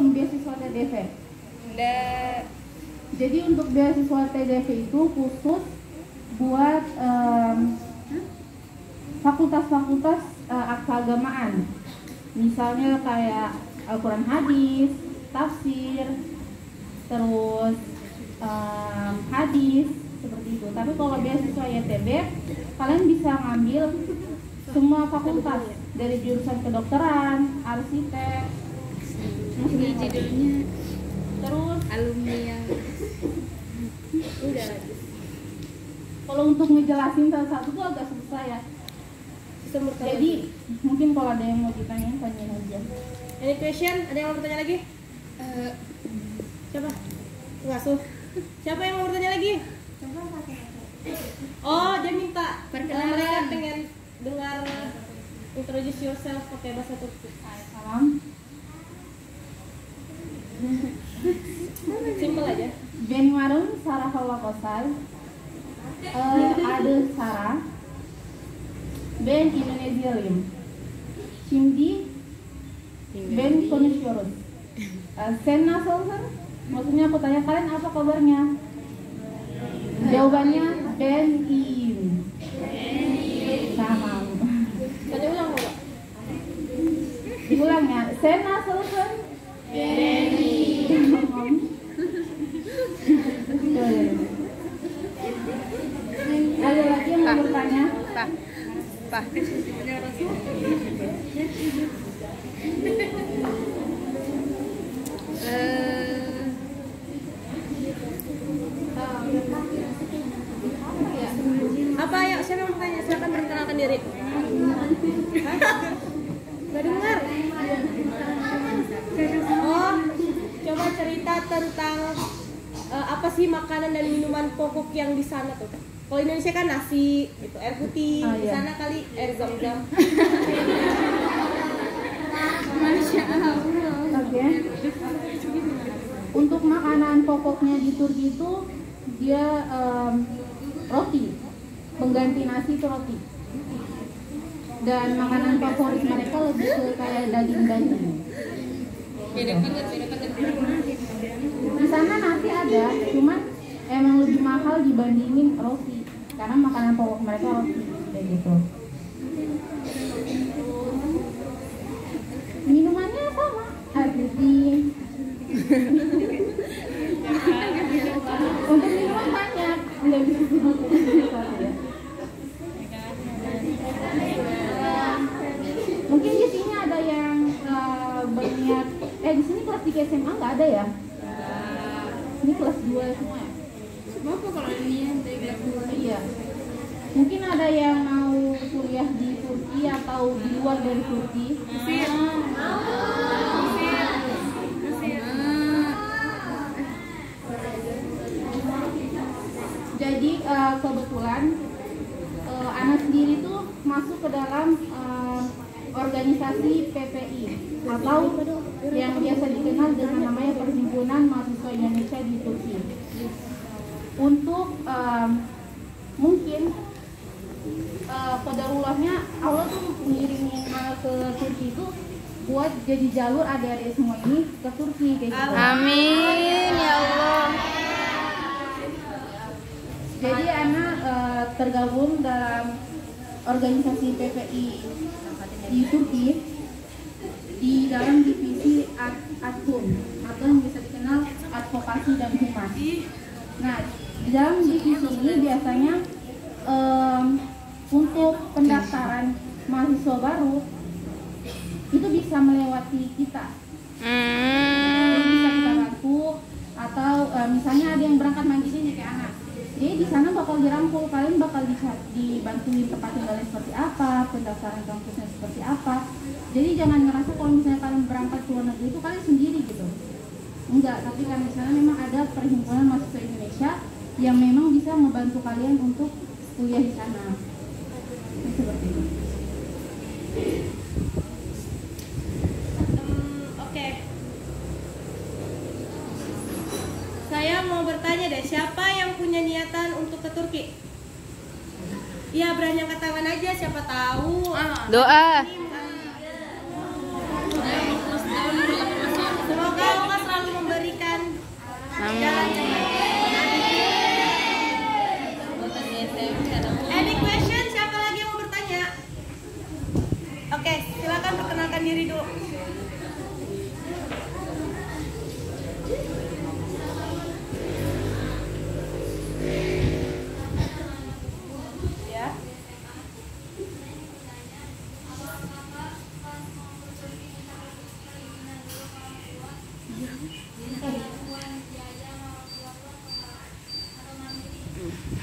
belum beasiswa TDV? Enggak. Jadi untuk beasiswa TDV itu khusus buat fakultas-fakultas keagamaan. Misalnya kayak Al-Quran hadis, tafsir, terus hadis, seperti itu. Tapi kalau beasiswa YTB, kalian bisa ngambil semua fakultas dari jurusan kedokteran, arsitek, Ini judulnya terus alumni yang udah. kalau untuk ngejelasin satu-satu tuh agak susah ya. Jadi mungkin kalau ada yang mau ditanyain, tanyain aja. Any question? Ada yang mau bertanya lagi? Siapa? Ngasuh. Siapa yang mau bertanya lagi? Oh, dia minta Perkenalan. mereka pengen dengar introduce yourself pakai bahasa Turki. Salam. Simple aja. Benim adım Sarah Hava Kosal. Adı Sarah. Ben Indonezyalıyım. Şimdi ben konuşuyoruz. Sen nasılsın? Maksudnya aku tanya kalian apa kabarnya? Jawabannya ben iyiyim. Sama. Tanya ulang nggak? Diulang ya. Sen nasılsın? Ben iyiyim. Ada lagi yang mau bertanya? Pak. Apa ya? Siapa yang mau tanya? Silakan perkenalkan diri. Gak dengar. Oh, coba cerita tentang apa sih makanan dan minuman pokok yang di sana tuh? Kalau Indonesia kan nasi, gitu, air putih. Oh, Di iya. sana kali air zam-zam. Masya Allah. Oke. Untuk makanan pokoknya di Turki itu dia roti, pengganti nasi itu roti. Dan makanan favorit mereka lebih ke kayak daging-daging. Beda banget. Di sana nasi ada, cuman emang lebih mahal dibandingin roti, karena makanan pokok mereka roti kayak gitu. Minumannya sama, air putih. Untuk minuman banyak, nggak bisa dimakan satu ya. Mungkin di sini ada yang berniat, di sini kelas 3 SMA nggak ada ya? Ini kelas 2 semua ya? Bapak kalau ini yang dari kelas 2. Iya. Mungkin ada yang mau kuliah di Turki atau di luar dari Turki. Jadi kebetulan Ana sendiri tuh masuk ke dalam organisasi PPI atau yang biasa dikenal dengan namanya Perhimpunan Mahasiswa Indonesia di Turki. Untuk mungkin qadarulahnya Allah tuh ngirimin Ana ke Turki itu buat jadi jalur adik-adik semua ini ke Turki kayak gitu. Amin ya Allah. Jadi Ana tergabung dalam organisasi PPI di Turki di dalam divisi Adhum atau yang bisa dikenal advokasi dan humas. Nah, di dalam divisi ini biasanya untuk pendaftaran mahasiswa baru itu bisa melewati kita. Jadi bisa kita bantu atau misalnya ada yang berangkat mandiri kayak anak. Jadi di sana bakal dirangkul, kalian bakal dibantuin tempat tinggalnya seperti apa, pendaftaran kampusnya seperti apa. Jadi jangan ngerasa kalau misalnya kalian berangkat ke luar negeri itu kalian sendiri gitu. Enggak, tapi kan di sana memang ada Perhimpunan Mahasiswa Indonesia yang memang bisa membantu kalian untuk kuliah di sana. Seperti itu. Oke. Saya mau bertanya deh, siapa yang punya niatan untuk ke Turki? Iya, berani angkat tangan aja, siapa tahu. Doa. Semoga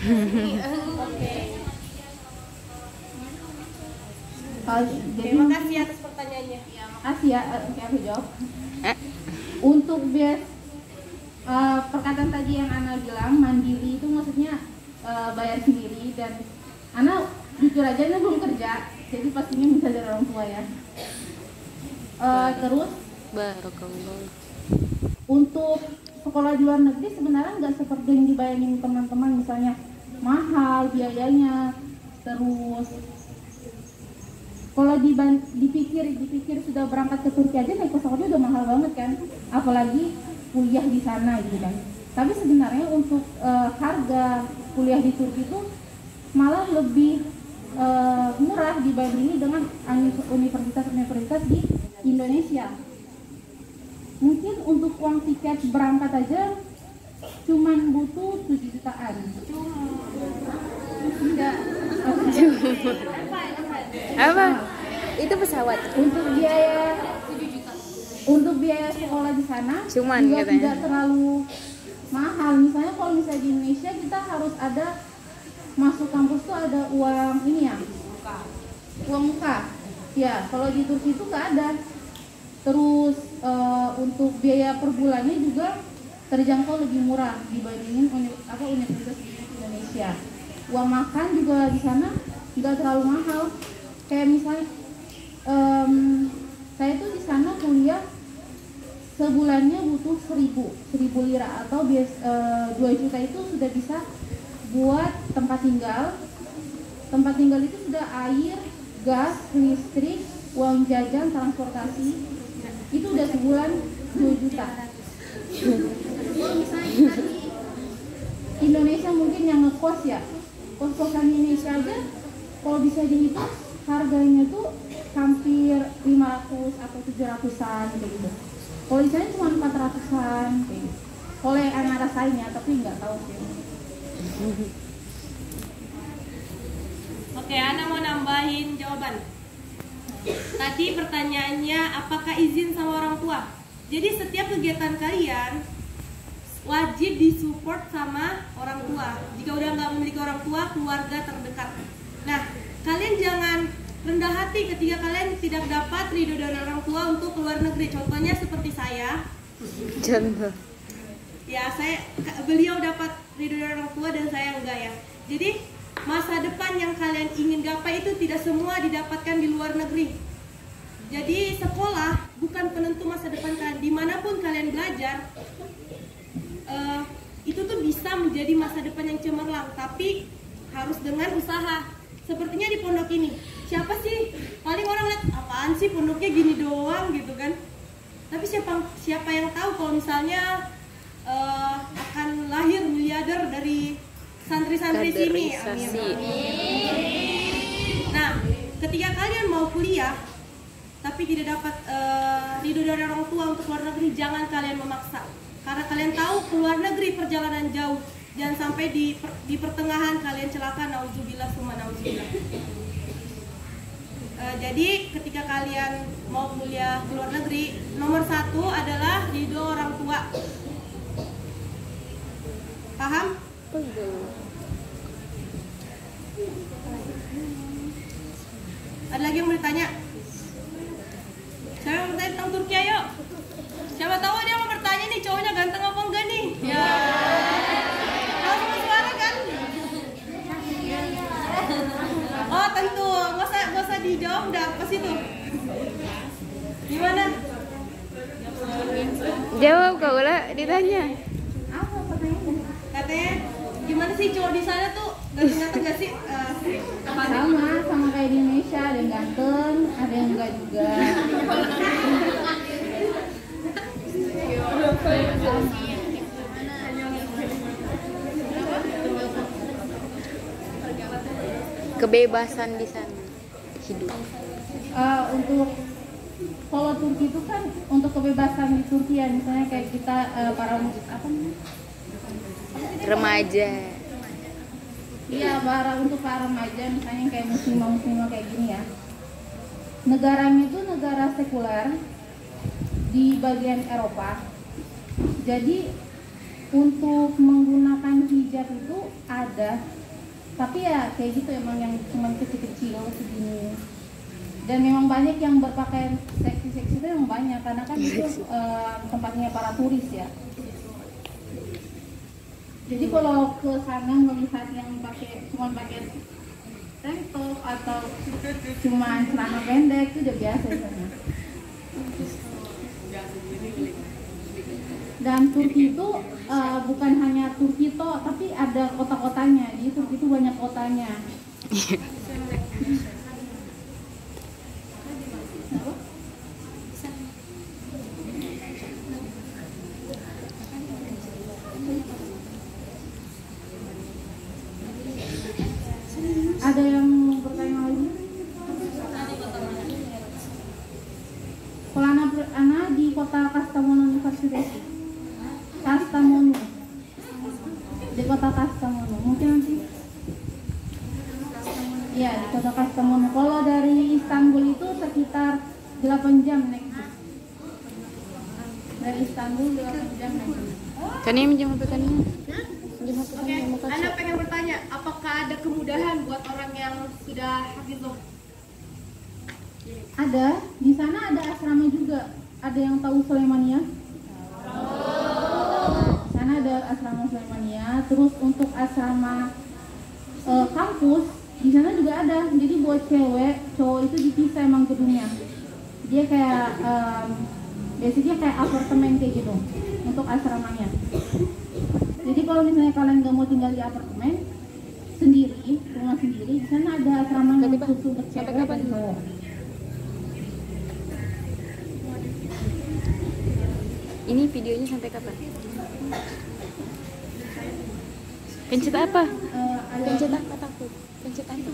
Oke. Jadi Terima kasih atas pertanyaannya. makasih ya. Oke, aku jawab. Untuk bias perkataan tadi yang Ana bilang mandiri itu maksudnya bayar sendiri, dan Ana jujur aja Ana belum kerja, jadi pastinya minta dari orang tua ya. Terus Barakallah. untuk sekolah di luar negeri sebenarnya nggak seperti yang dibayangin teman-teman, misalnya mahal biayanya, terus kalau dipikir sudah berangkat ke Turki aja naik pesawatnya udah mahal banget kan, apalagi kuliah di sana gitu kan. Tapi sebenarnya untuk harga kuliah di Turki itu malah lebih murah dibandingin dengan universitas-universitas di Indonesia. Mungkin untuk uang tiket berangkat aja cuman butuh 7 jutaan. Enggak. Apa? Itu pesawat. Untuk biaya sekolah di sana Cuman juga katanya. tidak terlalu mahal. Misalnya kalau misalnya di Indonesia kita harus ada masuk kampus tuh ada uang ini ya, uang muka. Ya, kalau di Turki itu nggak ada. Terus untuk biaya per bulannya juga terjangkau lebih murah dibandingin universitas di Indonesia. Uang makan juga di sana nggak terlalu mahal. Kayak misalnya saya tuh di sana kuliah sebulannya butuh 1000 lira atau 2 juta itu sudah bisa buat tempat tinggal. Tempat tinggal itu sudah air, gas, listrik, uang jajan, transportasi. Itu udah sebulan 2 juta. Kalau misalnya kita di Indonesia mungkin yang ngekos ya, kos-kosan di Indonesia aja kalau bisa dihitung harganya tuh hampir 500 atau 700-an kayak gitu. Kalau di sana cuma 400-an kayak gitu. Kalau yang Ana rasain ya, tapi nggak tahu sih. Oke, Ana mau nambahin jawaban. Tadi pertanyaannya apakah izin sama orang tua? Jadi setiap kegiatan kalian wajib disupport sama orang tua. Jika udah nggak memiliki orang tua, keluarga terdekat. Nah, kalian jangan rendah hati ketika kalian tidak dapat ridho dari orang tua untuk keluar negeri. Contohnya seperti saya. Contoh. Ya, beliau dapat ridho dari orang tua dan saya enggak ya. Jadi masa depan yang kalian ingin gapai itu tidak semua didapatkan di luar negeri. Jadi sekolah bukan penentu masa depan kalian. Dimanapun kalian belajar, itu tuh bisa menjadi masa depan yang cemerlang, tapi harus dengan usaha. Sepertinya di pondok ini, siapa sih paling orang lihat apaan sih pondoknya gini doang gitu kan? Tapi siapa yang tahu kalau misalnya akan lahir miliarder dari santri-santri sini. Amin. Nah, ketika kalian mau kuliah tapi tidak dapat ridho dari orang tua untuk keluar negeri, jangan kalian memaksa. Karena kalian tahu keluar negeri perjalanan jauh. Jangan sampai di pertengahan kalian celaka, nauzubillah summa nauzubillah. Jadi ketika kalian mau kuliah ke luar negeri, nomor 1 adalah ridho orang tua. Paham? Ada lagi yang mau ditanya? Saya mau bertanya tentang Turki, ayo. Siapa tahu dia mau bertanya nih, cowoknya ganteng apa enggak nih? Ya. Tahu semua suara kan? Oh tentu, nggak usah dijawab, udah pas itu. Gimana? Jawab kau lah ditanya. Apa pertanyaannya? Katanya gimana sih cowok di sana tuh ganteng-ganteng gak sih? Sama kayak di Indonesia, ada yang ganteng, ada yang enggak juga. Kebebasan di sana hidup. Untuk kalau Turki itu kan untuk kebebasan di Turki ya, misalnya kayak kita para Remaja. Iya, untuk para remaja misalnya kayak muslimah kayak gini ya. Negaranya itu negara sekuler di bagian Eropa. Jadi Untuk menggunakan hijab itu ada, tapi ya kayak gitu emang yang cuma kecil-kecil segini. Dan memang banyak yang berpakaian seksi-seksi itu memang banyak karena kan itu tempatnya para turis ya. Jadi kalau ke sana melihat yang cuma pakai tank top atau cuma celana pendek itu udah biasa di sana. Dan Turki itu bukan hanya Turki toh, tapi ada kota-kotanya. Jadi Turki itu banyak kotanya. Ada yang bertanya lagi? Kalau anak di kota Kastamonu University. Kastamonu. Di kota Kastamonu. Mungkin nanti. Iya, di kota Kastamonu. Kalau dari Istanbul itu sekitar 8 jam naik bus. Dari Istanbul 8 jam naik bus. Kan ini jam apa kan ini? Oke, Anda pengen bertanya, apakah ada kemudahan buat orang yang sudah hafizah? Ada, di sana ada asrama juga. Ada yang tahu Sulaimania? Di sana ada asrama Sulaimania. Terus untuk asrama kampus di sana juga ada. Jadi buat cewek, cowok itu dipisah emang gedungnya. Dia kayak basicnya kayak apartemen kayak gitu untuk asramanya. Jadi kalau misalnya kalian gak mau tinggal di apartemen sendiri, rumah sendiri, di sana ada asrama yang khusus untuk cewek dan cowok. Ini videonya sampai kapan? Pencet apa? Pencet apa takut? Pencet apa?